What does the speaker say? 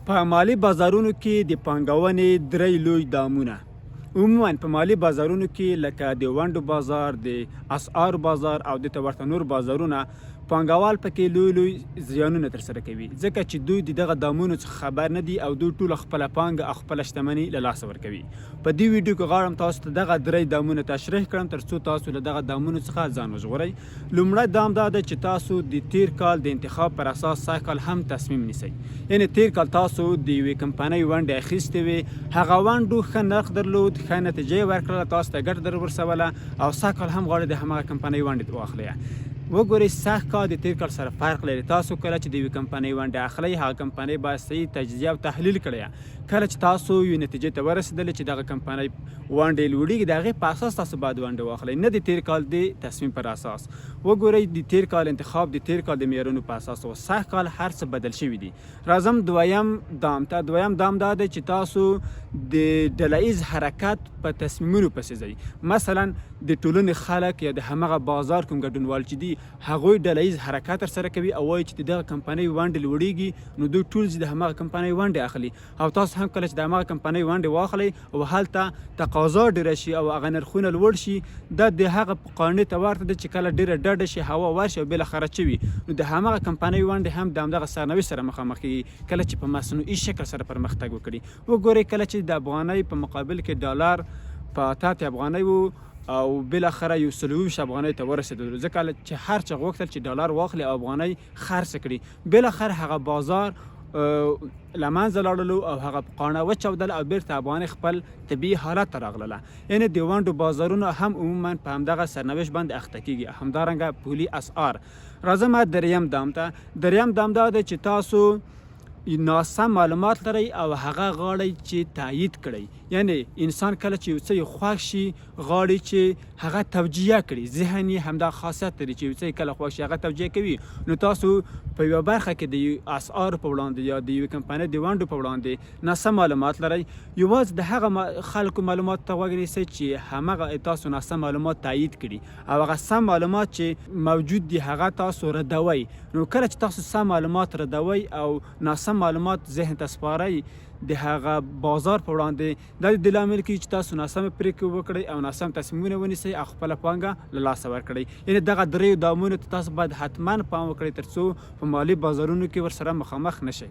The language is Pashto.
په مالي بازارونو کې د پانګونې درې لوی دامونه عموما په مالي بازارونو کې لکه د ونډو بازار، د اسعارو بازار او د ورته نور بازارونه پانګوال پکې لوی لوی زیانونه ترسره کوي، ځکه چې دوی د دغه دامونو څخه خبر نه دي او دوی ټوله خپله پانګه او خپله شتمني له لاسه ورکوي. په دې ویډیو کې غواړم تاسو ته دغه درې دامونه تشریح کړم تر څو تاسو له دغه دامونو څخه ځان وژغورئ. لومړی دام دا ده چې تاسو د تیر کال د انتخاب پر اساس سږ کال هم تصمیم نیسئ. یعنې تیر کال تاسو د یوې کمپنۍ ونډې اخیستې وې، هغه ونډو ښه نرخ درلود، ښه نتیجه یې ورکړله، تاسو ته ګټه در ورسوله او سږ کال هم غواړئ د همغه کمپنۍ ونډې واخلئ. وګورئ سږ کال د تیر کال سره فرق لري. تاسو کله چې د یوې کمپنۍ ونډې اخلئ، هغه کمپنۍ باید صحیح تجزیه او تحلیل کړئ. کله چې تاسو یوې نتیجې ته ورسېدلې چې دغه کمپنۍ ونډې لوړېږي، د هغې په اساس تاسو باید ونډې واخلئ، نه د تیر کال د تصمیم پر اساس. وګورئ د تیر کال انتخاب د تیر کال د معیارونو په اساس و، سږ کال هر څه بدل شوي دي. راځم دویم دام ته. دویم دام دا دی چې تاسو د ډله ییز حرکت په تصمیمونو پسې ځئ. مثلا د ټولنې خلک یا د همغه بازار کوم ګډونوال چې دي، هغوی ډله ییز حرکت ترسره کوي او وایي چې د دغه کمپنۍ ونډې لوړېږي، نو دوی ټول د همغه کمپنۍ ونډې اخلي او تاسو هم کله چې د همغه کمپنۍ ونډې واخلئ او هلته تقاضا ډېره شي او هغه نرخونه لوړ شي، دا د هغه قانوني ته ورته ده چې کله ډېره ډډه شي، هوا ورشي او بالاخره څه وي، نو د همغه کمپنۍ ونډې هم د همدغه سرنوشت سره مخامخ کېږي کله چې په مصنوعي شکل سره پرمختګ وکړي. وګورئ کله چې د افغانۍ په مقابل کې ډالر په 88 افغانۍ و او بالاخره 120 افغانۍ ته ورسېدلو، ځکه چې هر چا غوښتل چې ډالر واخلي او افغانۍ خرڅ کړي. بالاخره هغه بازار له منځه لاړلو او هغه په قانع وچاودل او بیرته افغانۍ خپل طبیعي حالت ته راغلله. یعنې د ونډو بازارونه هم عموما په همدغه سرنوشت باندې اخته کېږي. همدارنګه پولي اسعار. راځم دریم دام ته. دریم دام دا دی چې تاسو ناسم معلومات لرئ او هغه غواړئ چې تایید کړئ. یعنې انسان کله چې یو څه یې خوښ شي، غواړي چې هغه توجیه کړي. ذهن یې همدا خاصیت لري چې یو څه یې کله خوښ شي هغه توجیه کوي. نو تاسو په یوه برخه کې د اسعارو په وړاندې یا د یوې کمپنۍ د ونډو په وړاندې ناسم معلومات لرئ، یوازې د هغه خلکو معلوماتو ته غوږ نیسئ چې همغه تاسو ناسم معلومات تایید کړي او هغه سم معلومات چې موجود دي هغه تاسو ردوئ. نو کله چې تاسو سم معلومات ردوئ او ناسم معلومات ذهن ته سپارئ د هغه بازار په وړاندې، دا د دې لامل کېږي چې تاسو ناسمه پرېکړې وکړئ او ناسم تصمیمونه ونیسئ او خپله پانګه له لاسه ورکړئ. یعنې دغه دریو دامونو ته تاسو باید حتما پام وکړئ تر څو په مالي بازارونو کې ورسره مخامخ نشئ.